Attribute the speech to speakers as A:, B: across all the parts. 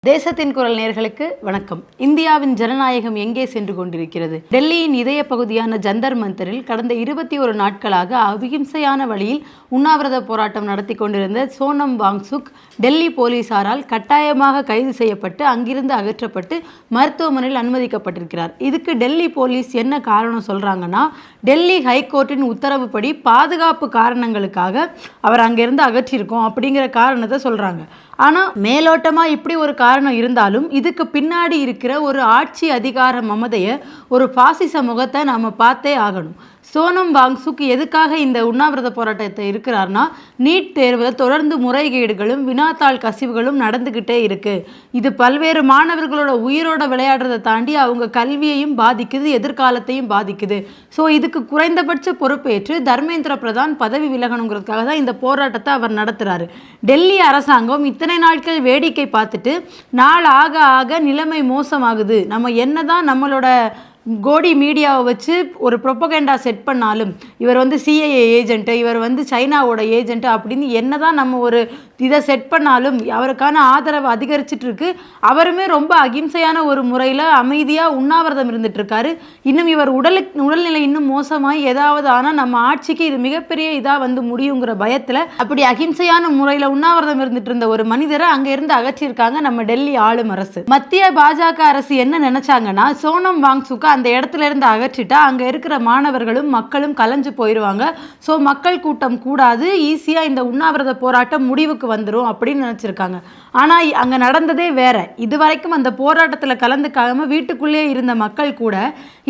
A: தேசத்தின் குரல் நேயர்களுக்கு வணக்கம். இந்தியாவின் ஜனநாயகம் எங்கே சென்று கொண்டிருக்கிறது? டெல்லியின் இதய பகுதியான ஜந்தர் மந்தரில் கடந்த 21 நாட்களாக அகிம்சையான வழியில் உண்ணாவிரத போராட்டம் நடத்தி கொண்டிருந்த சோனம் வாங்சுக் டெல்லி போலீசாரால் கட்டாயமாக கைது செய்யப்பட்டு அங்கிருந்து அகற்றப்பட்டு மருத்துவமனையில் அனுமதிக்கப்பட்டிருக்கிறார். இதுக்கு டெல்லி போலீஸ் என்ன காரணம் சொல்றாங்கன்னா, டெல்லி ஹைகோர்ட்டின் உத்தரவுப்படி பாதுகாப்பு காரணங்களுக்காக அவர் அங்கிருந்து அகற்றியிருக்கோம் அப்படிங்கிற காரணத்தை சொல்றாங்க. ஆனால் மேலோட்டமாக இப்படி ஒரு காரணம் இருந்தாலும் இதுக்கு பின்னாடி இருக்கிற ஒரு ஆட்சி அதிகார மமதையை, ஒரு பாசிச முகத்தை நாம் பார்த்தே ஆகணும். சோனம் வாங்சுக் எதுக்காக இந்த உண்ணாவிரத போராட்டத்தை இருக்கிறார்னா, நீட் தேர்வில் தொடர்ந்து முறைகேடுகளும் வினாத்தாள் கசிவுகளும் நடந்துக்கிட்டே இருக்குது. இது பல்வேறு மாணவர்களோட உயிரோட விளையாடுறதை தாண்டி அவங்க கல்வியையும் பாதிக்குது, எதிர்காலத்தையும் பாதிக்குது. ஸோ இதுக்கு குறைந்தபட்ச பொறுப்பேற்று தர்மேந்திர பிரதான் பதவி விலகணுங்கிறதுக்காக தான் இந்த போராட்டத்தை அவர் நடத்துகிறாரு. டெல்லி அரசாங்கம் இத்தனை நாட்கள் வேடிக்கை பார்த்துட்டு நாள் ஆக ஆக நிலைமை மோசமாகுது, நம்ம என்னதான் நம்மளோட கோடி மீடியாவை வச்சு ஒரு ப்ரொபகண்டா செட் பண்ணாலும், இவர் சிஐஏ ஏஜென்ட்டு, இவர் சைனாவோட ஏஜென்ட்டு அப்படின்னு என்னதான் நம்ம ஒரு இதை செட் பண்ணாலும் அவருக்கான ஆதரவு அதிகரிச்சிட்டு இருக்கு. அவருமே ரொம்ப அகிம்சையான ஒரு முறையில் அமைதியாக உண்ணாவிரதம் இருந்துட்டு இருக்காரு. இன்னும் இவர் உடல்நிலை இன்னும் மோசமாகி ஏதாவது ஆனால் நம்ம ஆட்சிக்கு இது மிகப்பெரிய இதாக முடியுங்கிற பயத்தில் அப்படி அகிம்சையான முறையில் உண்ணாவிரதம் இருந்துட்டு இருந்த ஒரு மனிதரை அங்கே இருந்து அகற்றியிருக்காங்க நம்ம டெல்லி ஆளும் அரசு. மத்திய பாஜக அரசு என்ன நினைச்சாங்கன்னா, சோனம் வாங்சுக் அந்த இடத்துல இருந்து அகற்றிட்டா அங்கே இருக்கிற மாணவர்களும் மக்களும் கலைஞ்சு போயிடுவாங்க. ஸோ மக்கள் கூட்டம் கூடாது, ஈஸியாக இந்த உண்ணாவிரத போராட்டம் முடிவுக்கு வந்துடும் அப்படின்னு நினச்சிருக்காங்க. ஆனால் அங்கே நடந்ததே வேற. இதுவரைக்கும் அந்த போராட்டத்தில் கலந்துக்காம வீட்டுக்குள்ளே இருந்த மக்கள் கூட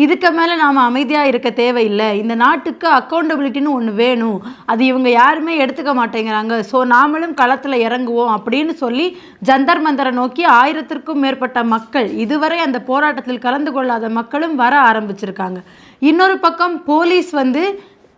A: இதுக்கு மேலே நாம் அமைதியாக இருக்க தேவையில்லை, இந்த நாட்டுக்கு அக்கௌண்டபிலிட்டின்னு ஒன்று வேணும், அது இவங்க யாருமே எடுத்துக்க மாட்டேங்கிறாங்க, ஸோ நாமளும் களத்தில் இறங்குவோம் அப்படின்னு சொல்லி ஜந்தர் மந்தரை நோக்கி 1000க்கும் மேற்பட்ட மக்கள், இதுவரை அந்த போராட்டத்தில் கலந்து கொள்ளாத மக்களும் வர ஆரம்பிச்சிருக்காங்க. இன்னொரு பக்கம் போலீஸ்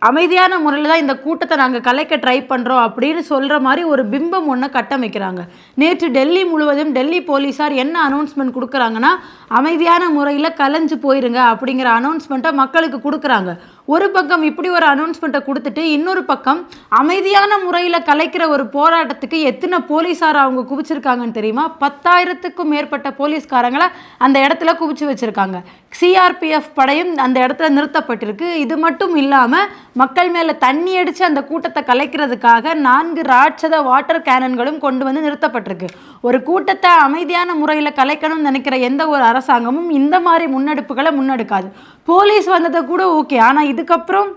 A: அமைதியான முறையில் தான் இந்த கூட்டத்தை நாங்கள் கலைக்க ட்ரை பண்ணுறோம் அப்படின்னு சொல்கிற மாதிரி ஒரு பிம்பம் ஒன்று கட்டமைக்கிறாங்க. நேற்று டெல்லி முழுவதும் டெல்லி போலீஸார் என்ன அனௌன்ஸ்மெண்ட் கொடுக்குறாங்கன்னா, அமைதியான முறையில் கலைஞ்சு போயிருங்க அப்படிங்கிற அனௌன்ஸ்மெண்ட்டை மக்களுக்கு கொடுக்குறாங்க. ஒரு பக்கம் இப்படி ஒரு அனௌன்ஸ்மெண்ட்டை கொடுத்துட்டு இன்னொரு பக்கம் அமைதியான முறையில் கலைக்கிற ஒரு போராட்டத்துக்கு எத்தனை போலீஸார் அவங்க குவிச்சிருக்காங்கன்னு தெரியுமா? 10,000க்கும் மேற்பட்ட போலீஸ்காரங்களை அந்த இடத்துல குவிச்சு வச்சுருக்காங்க. சிஆர்பிஎஃப் படையும் அந்த இடத்துல நிறுத்தப்பட்டிருக்கு. இது மட்டும் இல்லாமல் மக்கள் மேலே தண்ணி அடித்து அந்த கூட்டத்தை கலைக்கிறதுக்காக 4 ராட்சத வாட்டர் கேனன்களும் கொண்டு நிறுத்தப்பட்டிருக்கு. ஒரு கூட்டத்தை அமைதியான முறையில் கலைக்கணும்னு நினைக்கிற எந்த ஒரு அரசாங்கமும் இந்த மாதிரி முன்னெடுப்புகளை முன்னெடுக்காது. போலீஸ் வந்ததை கூட ஓகே, ஆனால் இதுக்கப்புறம்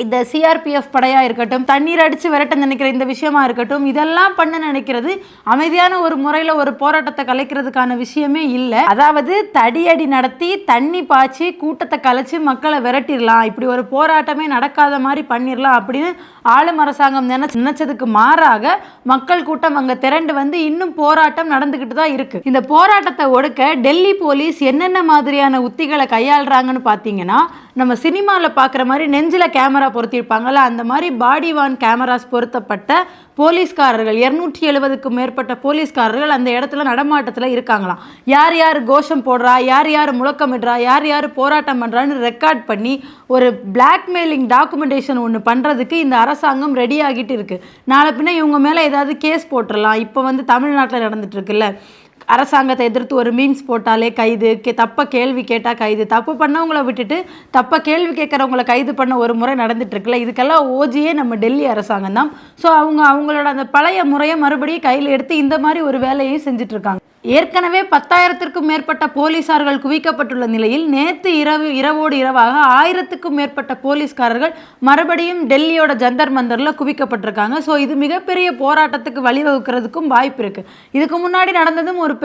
A: இந்த சிஆர்பிஎஃப் படையாக இருக்கட்டும், தண்ணீர் அடித்து விரட்ட நினைக்கிற இந்த விஷயமா இருக்கட்டும், இதெல்லாம் பண்ண நினைக்கிறது அமைதியான ஒரு முறையில் ஒரு போராட்டத்தை கலைக்கிறதுக்கான விஷயமே இல்லை. அதாவது தடியடி நடத்தி தண்ணி பாய்ச்சி கூட்டத்தை கலைச்சி மக்களை விரட்டிடலாம், இப்படி ஒரு போராட்டமே நடக்காத மாதிரி பண்ணிடலாம் அப்படின்னு ஆளும் அரசாங்கம் நினைச்சதுக்கு மாறாக மக்கள் கூட்டம் அங்கே திரண்டு இன்னும் போராட்டம் நடந்துக்கிட்டு தான் இருக்கு. இந்த போராட்டத்தை ஒடுக்க டெல்லி போலீஸ் என்னென்ன மாதிரியான உத்திகளை கையாளுறாங்கன்னு பார்த்தீங்கன்னா, நம்ம சினிமாவில் பார்க்குற மாதிரி நெஞ்சில் கேமரா பொருத்திருப்பாங்கள்ல, அந்த மாதிரி பாடி வான் கேமராஸ் பொருத்தப்பட்ட போலீஸ்காரர்கள் 270க்கும் மேற்பட்ட போலீஸ்காரர்கள் அந்த இடத்துல நடமாட்டத்தில் இருக்காங்களாம். யார் யார் கோஷம் போடுறா, யார் யார் முழக்கமிடுறா, யார் யார் போராட்டம் பண்ணுறான்னு ரெக்கார்ட் பண்ணி ஒரு பிளாக்மெயிலிங் டாக்குமெண்டேஷன் ஒன்று பண்ணுறதுக்கு இந்த அரசாங்கம் ரெடி ஆகிட்டு இருக்குது. நாளை பின்ன இவங்க மேலே ஏதாவது கேஸ் போட்டுடலாம். இப்போ தமிழ்நாட்டில் நடந்துட்டு இருக்குல்ல, அரசாங்கத்தை எதிர்த்து ஒரு மீம்ஸ் போட்டாலே கைது, தப்ப கேள்வி கேட்டால் கைது, தப்பு பண்ணவங்கள விட்டுட்டு தப்ப கேள்வி கேட்குறவங்கள கைது பண்ண ஒரு முறை நடந்துட்டு இருக்குல்ல, இதுக்கெல்லாம் ஓஜியே நம்ம டெல்லி அரசாங்கம் தான். ஸோ அவங்களோட அந்த பழைய முறையை மறுபடியும் கையில் எடுத்து இந்த மாதிரி ஒரு வேலையும் செஞ்சுட்டு இருக்காங்க. ஏற்கனவே 10,000க்கும் மேற்பட்ட போலீஸார்கள் குவிக்கப்பட்டுள்ள நிலையில் நேற்று இரவோடு இரவாக 1000க்கும் மேற்பட்ட போலீஸ்காரர்கள் மறுபடியும் டெல்லியோட ஜந்தர் மந்தரில் குவிக்கப்பட்டிருக்காங்க. ஸோ இது மிகப்பெரிய போராட்டத்துக்கு வழிவகுக்கிறதுக்கும் வாய்ப்பு இருக்குது. இதுக்கு முன்னாடி நடந்ததும் ஒரு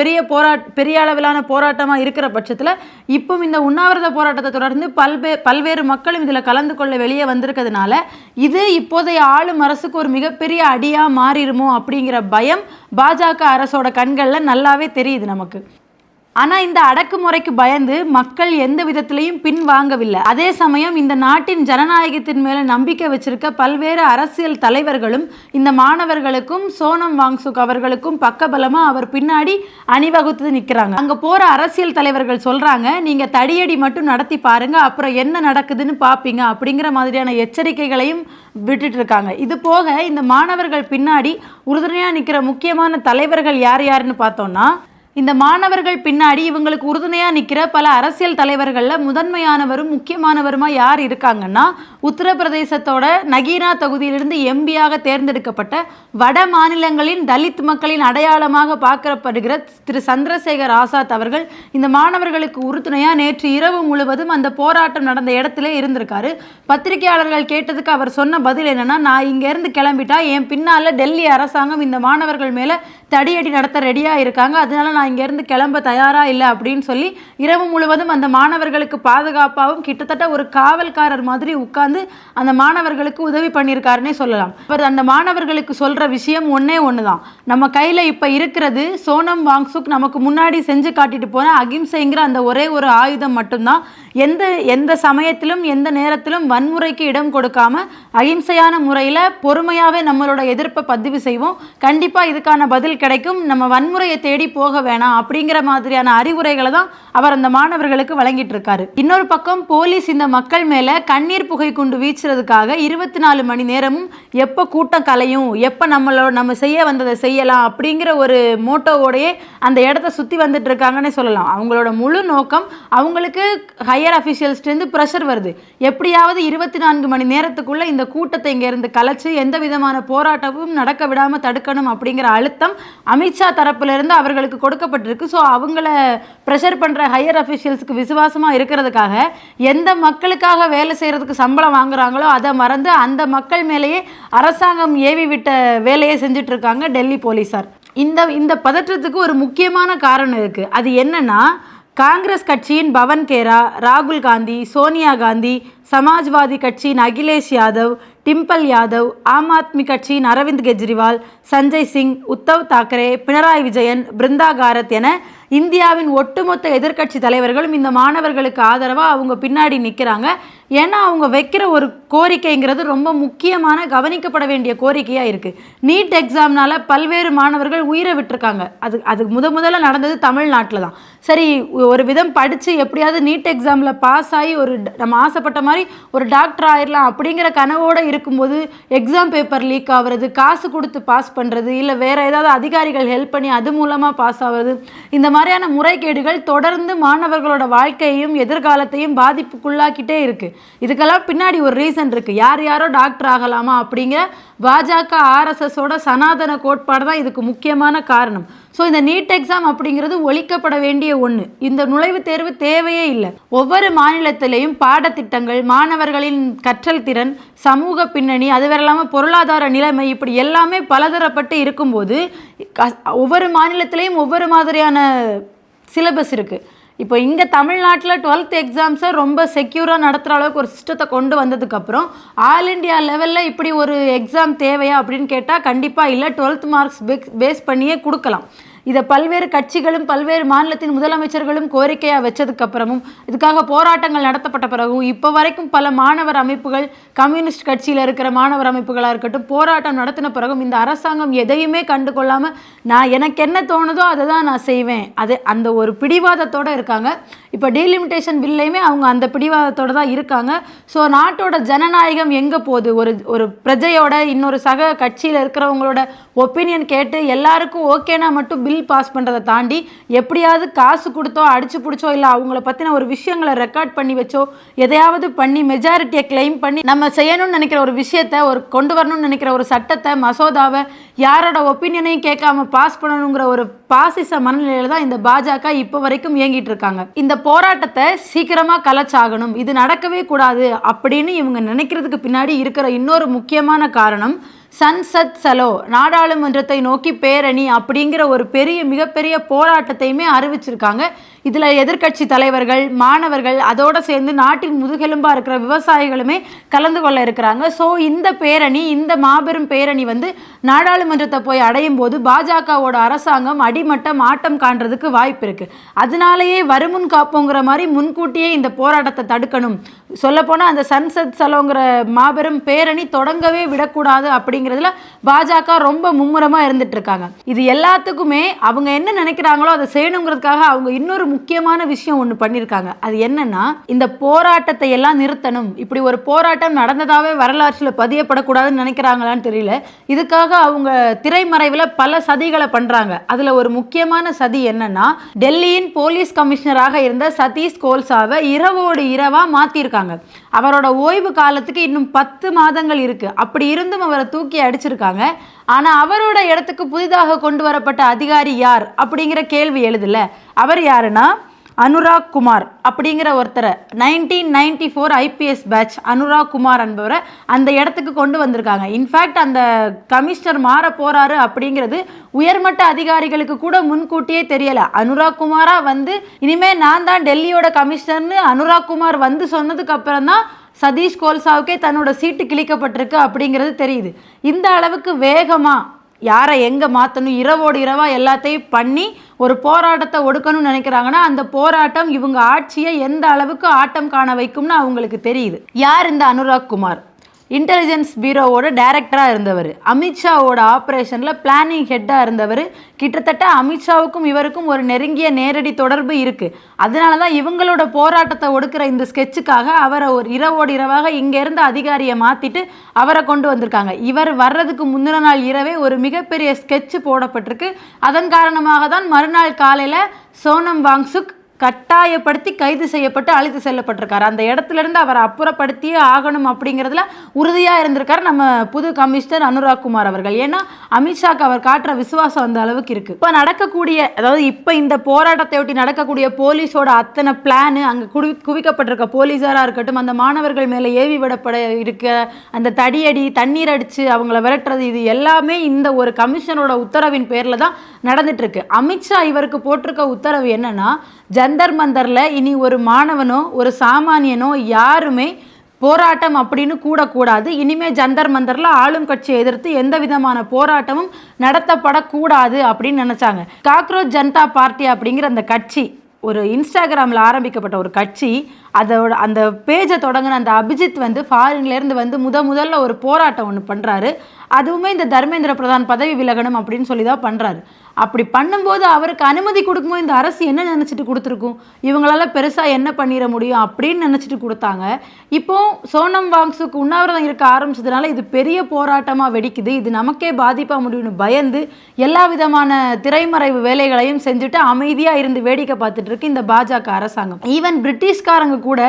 A: பெரிய அளவிலான போராட்டமாக இருக்கிற பட்சத்தில் இப்போ இந்த உண்ணாவிரத போராட்டத்தை தொடர்ந்து பல்வேறு மக்களும் இதில் கலந்து கொள்ள வெளியே வந்திருக்கிறதுனால இது இப்போதைய ஆளும் அரசுக்கு ஒரு மிகப்பெரிய அடியாக மாறிடுமோ அப்படிங்கிற பயம் பாஜக அரசோட கண்களில் நல்லாவே தெரியுது நமக்கு. ஆனால் இந்த அடக்குமுறைக்கு பயந்து மக்கள் எந்த விதத்திலையும் பின் வாங்கவில்லை. அதே சமயம் இந்த நாட்டின் ஜனநாயகத்தின் மேலே நம்பிக்கை வச்சிருக்க பல்வேறு அரசியல் தலைவர்களும் இந்த மாணவர்களுக்கும் சோனம் வாங்சுக் அவர்களுக்கும் பக்கபலமாக அவர் பின்னாடி அணிவகுத்து நிற்கிறாங்க. அங்கே போகிற அரசியல் தலைவர்கள் சொல்கிறாங்க, நீங்கள் தடியடி மட்டும் நடத்தி பாருங்க, அப்புறம் என்ன நடக்குதுன்னு பார்ப்பீங்க அப்படிங்கிற மாதிரியான எச்சரிக்கைகளையும் விட்டுட்டு இருக்காங்க. இது போக இந்த மாணவர்கள் பின்னாடி உறுதுணையாக நிற்கிற முக்கியமான தலைவர்கள் யார் யாருன்னு பார்த்தோம்னா, இந்த மாணவர்கள் பின்னாடி இவங்களுக்கு உறுதுணையாக நிற்கிற பல அரசியல் தலைவர்களில் முதன்மையானவரும் முக்கியமானவருமா யார் இருக்காங்கன்னா, உத்தரப்பிரதேசத்தோட நகீனா தொகுதியிலிருந்து எம்பியாக தேர்ந்தெடுக்கப்பட்ட வட மாநிலங்களின் தலித் மக்களின் அடையாளமாக பார்க்கப்படுகிற திரு சந்திரசேகர் ஆசாத் அவர்கள் இந்த மாணவர்களுக்கு உறுதுணையாக நேற்று இரவு முழுவதும் அந்த போராட்டம் நடந்த இடத்துல இருந்திருக்காரு. பத்திரிகையாளர்கள் கேட்டதுக்கு அவர் சொன்ன பதில் என்னன்னா, நான் இங்கேருந்து கிளம்பிட்டா என் பின்னால் டெல்லி அரசாங்கம் இந்த மாணவர்கள் மேலே தடியடி நடத்த ரெடியாக இருக்காங்க, அதனால நான் இங்கேருந்து கிளம்ப தயாராக இல்லை அப்படின்னு சொல்லி இரவு முழுவதும் அந்த மாணவர்களுக்கு பாதுகாப்பாகவும் கிட்டத்தட்ட ஒரு காவல்காரர் மாதிரி உட்கார்ந்து அந்த மாணவர்களுக்கு உதவி பண்ணியிருக்காருன்னே சொல்லலாம். அவர் அந்த மாணவர்களுக்கு சொல்கிற விஷயம் ஒன்று தான், நம்ம கையில் இப்போ இருக்கிறது சோனம் வாங்சுக் நமக்கு முன்னாடி செஞ்சு காட்டிட்டு போன அகிம்சைங்கிற அந்த ஒரே ஒரு ஆயுதம் மட்டும்தான். எந்த சமயத்திலும் எந்த நேரத்திலும் வன்முறைக்கு இடம் கொடுக்காம அகிம்சையான முறையில் பொறுமையாகவே நம்மளோட எதிர்ப்பை பதிவு செய்வோம், கண்டிப்பாக இதுக்கான பதில் கிடைக்கும், நம்ம வன்முறையை தேடி போக வேணாம் அப்படிங்கிற மாதிரியான அறிவுரைகளை தான் அவர் அந்த மாணவர்களுக்கு வழங்கிட்டு இருக்காரு. இன்னொரு பக்கம் போலீஸ் இந்த மக்கள் மேலே கண்ணீர் புகை குண்டு வீச்சுறதுக்காக 24 மணி நேரமும் எப்போ கூட்டம் கலையும், எப்போ நம்ம செய்ய வந்ததை செய்யலாம் அப்படிங்கிற ஒரு மோட்டோவோடையே அந்த இடத்த சுற்றி வந்துட்டு இருக்காங்கன்னே சொல்லலாம். அவங்களோட முழு நோக்கம், அவங்களுக்கு ஹையர் அஃபிஷியல்ஸ்லேருந்து ப்ரெஷர் வருது, எப்படியாவது 24 மணி நேரத்துக்குள்ளே இந்த கூட்டத்தை இங்கேருந்து கலைச்சு எந்த விதமான போராட்டமும் நடக்க விடாமல் தடுக்கணும் அப்படிங்கிற அழுத்தம் அமித்ஷா தரப்பிலிருந்து அவர்களுக்கு கொடுக்கப்பட்டிருக்கு. ஸோ அவங்கள ப்ரெஷர் பண்ணுற ஹையர் அஃபிஷியல்ஸுக்கு விசுவாசமாக இருக்கிறதுக்காக எந்த மக்களுக்காக வேலை செய்கிறதுக்கு சம்பளம் வாங்குறாங்களோ அதை மறந்து அந்த மக்கள் மேலேயே அரசாங்கம் ஏவி விட்ட வேலையை செஞ்சுட்டு இருக்காங்க டெல்லி போலீஸார். இந்த பதற்றத்துக்கு ஒரு முக்கியமான காரணம் இருக்குது. அது என்னன்னா, காங்கிரஸ் கட்சியின் பவன் கேரா, ராகுல் காந்தி, சோனியா காந்தி, சமாஜ்வாதி கட்சியின் அகிலேஷ் யாதவ், டிம்பல் யாதவ், ஆம் ஆத்மி கட்சியின் அரவிந்த் கெஜ்ரிவால், சஞ்சய் சிங், உத்தவ் தாக்கரே, பினராயி விஜயன், பிருந்தா காரத் என இந்தியாவின் ஒட்டுமொத்த எதிர்க்கட்சி தலைவர்களும் இந்த மாணவர்களுக்கு ஆதரவாக அவங்க பின்னாடி நிற்கிறாங்க. ஏன்னா அவங்க வைக்கிற ஒரு கோரிக்கைங்கிறது ரொம்ப முக்கியமான கவனிக்கப்பட வேண்டிய கோரிக்கையாக இருக்குது. நீட் எக்ஸாம்னால பல்வேறு மாணவர்கள் உயிரை விட்டுருக்காங்க. அது முதல்ல நடந்தது தமிழ்நாட்டில் தான். சரி, ஒரு விதம் படித்து எப்படியாவது நீட் எக்ஸாமில் பாஸ் ஆகி நம்ம ஆசைப்பட்ட மாதிரி ஒரு டாக்டர் ஆயிடலாம் அப்படிங்கிற கனவோடு இருக்கும்போது எக்ஸாம் பேப்பர் லீக் ஆகிறது, காசு கொடுத்து பாஸ் பண்ணுறது, இல்லை வேறு ஏதாவது அதிகாரிகள் ஹெல்ப் பண்ணி அது மூலமாக பாஸ் ஆகிறது, இந்த மாதிரியான முறைகேடுகள் தொடர்ந்து மாணவர்களோட வாழ்க்கையையும் எதிர்காலத்தையும் பாதிப்புக்குள்ளாக்கிட்டே இருக்குது. இதுக்கெல்லாம் பின்னாடி ஒரு ரீசன் இருக்குது. யாரோ டாக்டர் ஆகலாமா அப்படிங்கிற பாஜக ஆர்எஸ்எஸோட சனாதன கோட்பாடு தான் இதுக்கு முக்கியமான காரணம். ஸோ இந்த நீட் எக்ஸாம் அப்படிங்கிறது ஒழிக்கப்பட வேண்டிய ஒன்று. இந்த நுழைவுத் தேர்வு தேவையே இல்லை. ஒவ்வொரு மாநிலத்திலையும் பாடத்திட்டங்கள், மாணவர்களின் கற்றல் திறன், சமூக பின்னணி, அது வேற இல்லாமல் பொருளாதார நிலைமை, இப்படி எல்லாமே பலதரப்பட்டு இருக்கும்போது ஒவ்வொரு மாநிலத்திலையும் ஒவ்வொரு மாதிரியான சிலபஸ் இருக்குது. இப்போ இங்கே தமிழ்நாட்டில் 12th எக்ஸாம்ஸை ரொம்ப செக்யூராக நடத்துகிற அளவுக்கு ஒரு சிஸ்டத்தை கொண்டு வந்ததுக்கப்புறம் ஆல் இண்டியா லெவலில் இப்படி ஒரு எக்ஸாம் தேவையா அப்படின்னு கேட்டால் கண்டிப்பாக இல்லை. 12th மார்க்ஸ் பேஸ் பண்ணியே கொடுக்கலாம். இதை பல்வேறு கட்சிகளும் பல்வேறு மாநிலத்தின் முதலமைச்சர்களும் கோரிக்கையாக வச்சதுக்கப்புறமும் இதுக்காக போராட்டங்கள் நடத்தப்பட்ட பிறகும் இப்போ வரைக்கும் பல மாணவர் அமைப்புகள், கம்யூனிஸ்ட் கட்சியில் இருக்கிற மாணவர் அமைப்புகளாக இருக்கட்டும், போராட்டம் நடத்தின பிறகும் இந்த அரசாங்கம் எதையுமே கண்டு கொள்ளாமல் எனக்கு என்ன தோணுதோ அதை தான் நான் செய்வேன், அந்த ஒரு பிடிவாதத்தோடு இருக்காங்க. இப்போ டீலிமிட்டேஷன் பில்லையுமே அவங்க அந்த பிடிவாதத்தோடு தான் இருக்காங்க. ஸோ நாட்டோட ஜனநாயகம் எங்கே போகுது? ஒரு பிரஜையோட இன்னொரு சக கட்சியில் இருக்கிறவங்களோட ஒப்பீனியன் கேட்டு எல்லாருக்கும் ஓகேனா மட்டும் பில் பாஸ் பண்ணுறதை தாண்டி எப்படியாவது காசு கொடுத்தோ அடிச்சு பிடிச்சோ இல்லை அவங்கள பற்றின ஒரு விஷயங்களை ரெக்கார்ட் பண்ணி வச்சோ எதையாவது பண்ணி மெஜாரிட்டியை கிளைம் பண்ணி நம்ம செய்யணும்னு நினைக்கிற ஒரு விஷயத்தை, கொண்டு வரணும்னு நினைக்கிற ஒரு சட்டத்தை, மசோதாவை யாரோட ஒப்பீனியனையும் கேட்காம பாஸ் பண்ணணுங்கிற ஒரு பாசிச மனநிலையில் தான் இந்த பாஜக இப்போ வரைக்கும் இயங்கிட்டு இருக்காங்க. இந்த போராட்டத்தை சீக்கிரமாக கலைச்சாகணும், இது நடக்கவே கூடாது அப்படின்னு இவங்க நினைக்கிறதுக்கு பின்னாடி இருக்கிற இன்னொரு முக்கியமான காரணம் சன்சத் சலோ, நாடாளுமன்றத்தை நோக்கி பேரணி அப்படிங்கிற ஒரு மிகப்பெரிய போராட்டத்தையுமே அறிவிச்சிருக்காங்க. இதில் எதிர்க்கட்சி தலைவர்கள், மாணவர்கள், அதோடு சேர்ந்து நாட்டின் முதுகெலும்பாக இருக்கிற விவசாயிகளுமே கலந்து கொள்ள இருக்கிறாங்க. ஸோ இந்த மாபெரும் பேரணி நாடாளுமன்றத்தை போய் அடையும் போது பாஜகவோட அரசாங்கம் அடிமட்டம் ஆட்டம் காண்றதுக்கு வாய்ப்பு இருக்குது. அதனாலேயே வருமுன் காப்போங்கிற மாதிரி முன்கூட்டியே இந்த போராட்டத்தை தடுக்கணும். சொல்லப்போனால் அந்த சன்சத் சலோங்கிற மாபெரும் பேரணி தொடங்கவே விடக்கூடாது அப்படிங்கிறதுல பாஜக ரொம்ப மும்முரமாக இருந்துட்டு இருக்காங்க. இது எல்லாத்துக்குமே அவங்க என்ன நினைக்கிறாங்களோ அதை செய்யணுங்கிறதுக்காக அவங்க இன்னொரு முக்கியமான விஷயம் ஒன்று பண்ணியிருக்காங்க. அது என்னன்னா, இந்த போராட்டத்தை எல்லாம் நிறுத்தணும், இப்படி ஒரு போராட்டம் நடந்ததாவே வரலாற்றில் பதியப்படக்கூடாதுன்னு நினைக்கிறாங்களான்னு தெரியல. இதுக்காக அவங்க திரைமறைவில் பல சதிகளை பண்றாங்க. அதுல ஒரு முக்கியமான சதி என்னன்னா, டெல்லியின் போலீஸ் கமிஷனராக இருந்த சதீஷ் கோல்சாவை இரவோடு இரவா மாத்திருக்காங்க. அவரோட ஓய்வு காலத்துக்கு இன்னும் 10 மாதங்கள் இருக்கு. அப்படி இருந்தும் அவரை தூக்கி அடிச்சிருக்காங்க. ஆனா அவரோட இடத்துக்கு புதிதாக கொண்டு வரப்பட்ட அதிகாரி யார் அப்படிங்கிற கேள்வி எழுதுல. அவர் யாருன்னா அனுராக் குமார் அப்படிங்கிற ஒருத்தரை 1994 ஐபிஎஸ் பேட்ச் அனுராக் குமார் என்பவரை அந்த இடத்துக்கு கொண்டு வந்திருக்காங்க. இன்ஃபேக்ட் அந்த கமிஷனர் மாற போறாரு அப்படிங்கிறது உயர்மட்ட அதிகாரிகளுக்கு கூட முன்கூட்டியே தெரியல. அனுராக் குமாரா வந்து இனிமே நான் தான் டெல்லியோட கமிஷனர்னு அனுராக் குமார் வந்து சொன்னதுக்கு அப்புறம் தான் சதீஷ் கோல்சாவுக்கே தன்னோட சீட்டு கிழிக்கப்பட்டிருக்கு அப்படிங்கிறது தெரியுது. இந்த அளவுக்கு வேகமாக யாரை எங்கே மாற்றணும், இரவோடு இரவாக எல்லாத்தையும் பண்ணி ஒரு போராட்டத்தை ஒடுக்கணும்னு நினைக்கிறாங்கன்னா அந்த போராட்டம் இவங்க ஆட்சியை எந்த அளவுக்கு ஆட்டம் காண வைக்கும்னு அவங்களுக்கு தெரியுது. யார் இந்த அனுராக் குமார்? இன்டெலிஜென்ஸ் பியூரோவோட டைரக்டராக இருந்தவர், அமித்ஷாவோட ஆப்ரேஷனில் பிளானிங் ஹெட்டாக இருந்தவர். கிட்டத்தட்ட அமித்ஷாவுக்கும் இவருக்கும் ஒரு நெருங்கிய நேரடி தொடர்பு இருக்குது. அதனால தான் இவங்களோட போராட்டத்தை ஒடுக்கிற இந்த ஸ்கெட்சுக்காக அவரை ஒரு இரவோடு இரவாக இங்கேருந்து அதிகாரியை மாற்றிட்டு அவரை கொண்டு வந்திருக்காங்க. இவர் வர்றதுக்கு முந்தின நாள் இரவே ஒரு மிகப்பெரிய ஸ்கெட்சு போடப்பட்டிருக்கு. அதன் காரணமாக தான் மறுநாள் காலையில் சோனம் வாங்சுக் கட்டாயப்படுத்தி கைது செய்யப்பட்டு அழைத்து செல்லப்பட்டிருக்காரு. அந்த இடத்துல இருந்து அவரை அப்புறப்படுத்தியே ஆகணும் அப்படிங்கிறதுல உறுதியாக இருந்திருக்காரு நம்ம புது கமிஷனர் அனுராக் குமார் அவர்கள். ஏன்னா அமித்ஷாக்கு அவர் காட்டுற விசுவாசம் அந்த அளவுக்கு இருக்கு. இப்போ நடக்கக்கூடிய, அதாவது இப்போ இந்த போராட்டத்தை ஒட்டி நடக்கக்கூடிய போலீஸோட அத்தனை பிளானு, அங்கே குவிக்கப்பட்டிருக்க போலீஸாராக இருக்கட்டும், அந்த மாணவர்கள் மேலே ஏவி விடப்பட இருக்க அந்த தடியடி, தண்ணீர் அடித்து அவங்கள விரட்டுறது, இது எல்லாமே இந்த ஒரு கமிஷனரோட உத்தரவின் பேரில் தான் நடந்துட்டு இருக்கு. அமித்ஷா இவருக்கு போட்டிருக்க உத்தரவு என்னன்னா, ஜந்தர் மந்தரில் இனி ஒரு மாணவனோ ஒரு சாமானியனோ யாருமே போராட்டம் அப்படின்னு கூடக்கூடாது. இனிமேல் ஜந்தர் மந்தரில் ஆளும் கட்சியை எதிர்த்து எந்த விதமான போராட்டமும் நடத்தப்படக்கூடாது அப்படின்னு நினச்சாங்க. காக்ரோச் ஜனதா பார்ட்டி அப்படிங்கிற அந்த கட்சி ஒரு இன்ஸ்டாகிராமில் ஆரம்பிக்கப்பட்ட ஒரு கட்சி. அதோட அந்த பேஜை தொடங்கின அந்த அபிஜித் வந்து ஃபாரின்லேருந்து வந்து முதல்ல ஒரு போராட்டம் ஒன்று பண்ணுறாரு. அதுவுமே இந்த தர்மேந்திர பிரதான் பதவி விலகணும் அப்படின்னு சொல்லி தான் பண்ணுறாரு. அப்படி பண்ணும்போது அவருக்கு அனுமதி கொடுக்கும்போது இந்த அரசு என்ன நினச்சிட்டு கொடுத்துருக்கும், இவங்களால பெருசாக என்ன பண்ணிட முடியும் அப்படின்னு நினச்சிட்டு கொடுத்தாங்க. இப்போ சோனம் வாங்சுக்கு உண்ணாவிரதம் இருக்க ஆரம்பிச்சதுனால இது பெரிய போராட்டமாக வெடிக்குது, இது நமக்கே பாதிப்பாக முடியும்னு பயந்து எல்லா விதமான திரைமறைவு வேலைகளையும் செஞ்சுட்டு அமைதியாக இருந்து வேடிக்கை பார்த்துட்டு இருக்கு இந்த பாஜக அரசாங்கம். ஈவன் பிரிட்டிஷ்காரங்க கூட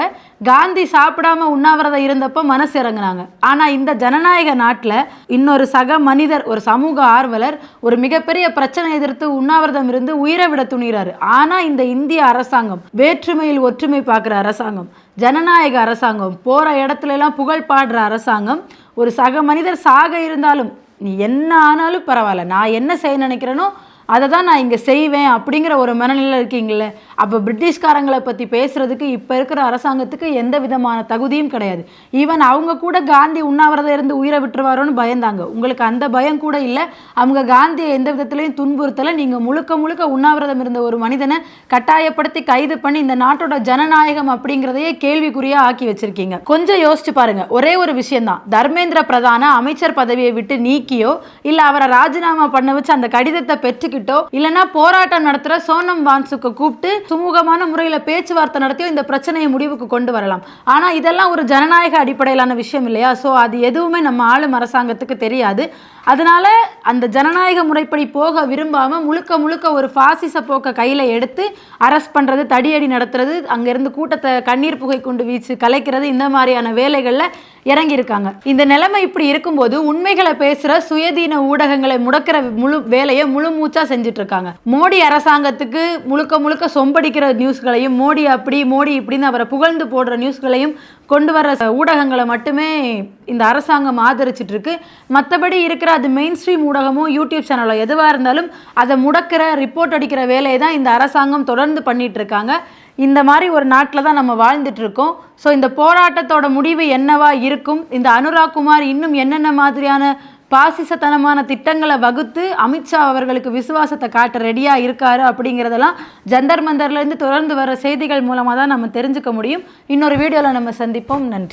A: காந்தி சாப்பிடாம உண்ணாவிரதம் இருந்தப்போ மனசு இறங்குனாங்க. ஆனால் இந்த ஜனநாயக நாட்டில் இன்னொரு சக மனிதர், ஒரு சமூக ஆர்வலர் ஒரு மிகப்பெரிய பிரச்சனை எதிர்த்து உண்ணாவிரதம் இருந்து உயிரை விட துணிகிறாரு. ஆனால் இந்த இந்திய அரசாங்கம் வேற்றுமையில் ஒற்றுமை பார்க்குற அரசாங்கம், ஜனநாயக அரசாங்கம், போகிற இடத்துல எல்லாம் புகழ் பாடுற அரசாங்கம், ஒரு சக மனிதர் சாக இருந்தாலும் நீ என்ன ஆனாலும் பரவாயில்ல, நான் என்ன செய்ய நினைக்கிறேனோ அதை தான் நான் இங்கே செய்வேன் அப்படிங்கிற ஒரு மனநிலையில் இருக்கீங்களே. அப்போ பிரிட்டிஷ்காரங்களை பற்றி பேசுகிறதுக்கு இப்போ இருக்கிற அரசாங்கத்துக்கு எந்த விதமான தகுதியும் கிடையாது. ஈவன் அவங்க கூட காந்தி உண்ணாவிரதம் இருந்து உயிரை விட்டுருவாரோன்னு பயந்தாங்க. உங்களுக்கு அந்த பயம் கூட இல்லை. அவங்க காந்தியை எந்த விதத்துலையும் துன்புறுத்தலை. நீங்கள் முழுக்க உண்ணாவிரதம் இருந்த ஒரு மனிதனை கட்டாயப்படுத்தி கைது பண்ணி இந்த நாட்டோட ஜனநாயகம் அப்படிங்கிறதையே கேள்விக்குறியாக ஆக்கி வச்சிருக்கீங்க. கொஞ்சம் யோசிச்சு பாருங்க. ஒரே ஒரு விஷயம்தான், தர்மேந்திர பிரதான அமைச்சர் பதவியை விட்டு நீக்கியோ இல்லை அவரை ராஜினாமா பண்ண வச்சு அந்த கடிதத்தை பெற்றுக்கிட்டு இல்லைன்னா போராட்டம் நடத்துற சோனம் வாங்சுக்கை கூப்பிட்டு சுமூகமான முறையில் பேச்சுவார்த்தை நடத்தியோ இந்த பிரச்சனையை முடிவுக்கு கொண்டு வரலாம். ஆனால் இதெல்லாம் ஒரு ஜனநாயக அடிப்படையிலான விஷயம் இல்லையா? ஸோ அது எதுவுமே நம்ம ஆளும் அரசாங்கத்துக்கு தெரியாது. அதனால அந்த ஜனநாயக முறைப்படி போக விரும்பாமல் முழுக்க ஒரு பாசிச போக்க கையில் எடுத்து அரெஸ்ட் பண்ணுறது, தடியடி நடத்துறது, அங்கேருந்து கூட்டத்தை கண்ணீர் புகை கொண்டு வீச்சு கலைக்கிறது, இந்த மாதிரியான வேலைகளில் இறங்கியிருக்காங்க. இந்த நிலைமை இப்படி இருக்கும்போது உண்மைகளை பேசுகிற சுயதீன ஊடகங்களை முடக்கிற வேலையை முழு மூச்சா செஞ்சுட்டு இருக்காங்க. மோடி அரசாங்கத்துக்கு முழுக்க சொம்படிக்கிற நியூஸ்களையும், மோடி அப்படி மோடி இப்படின்னு அவரை புகழ்ந்து போடுற நியூஸ்களையும் கொண்டு வர ஊடகங்களை மட்டுமே இந்த அரசாங்கம் ஆதரிச்சிட்டு இருக்கு. மற்றபடி இருக்கிற அது மெயின் ஸ்ட்ரீம் ஊடகமோ யூடியூப் சேனலோ எதுவாக இருந்தாலும் அதை முடக்கிற, ரிப்போர்ட் அடிக்கிற வேலையை தான் இந்த அரசாங்கம் தொடர்ந்து பண்ணிட்டு இருக்காங்க. இந்த மாதிரி ஒரு நாட்டில் தான் நம்ம வாழ்ந்துட்டு இருக்கோம். ஸோ இந்த போராட்டத்தோட முடிவு என்னவா இருக்கும், இந்த அனுராக் குமார் இன்னும் என்னென்ன மாதிரியான பாசிசத்தனமான திட்டங்களை வகுத்து அமித்ஷா அவர்களுக்கு விசுவாசத்தை காட்ட ரெடியாக இருக்காரு அப்படிங்கிறதெல்லாம் ஜந்தர் மந்தர்லேருந்து தொடர்ந்து வர செய்திகள் மூலமாக தான் நம்ம தெரிஞ்சுக்க முடியும். இன்னொரு வீடியோவில் நம்ம சந்திப்போம். நன்றி.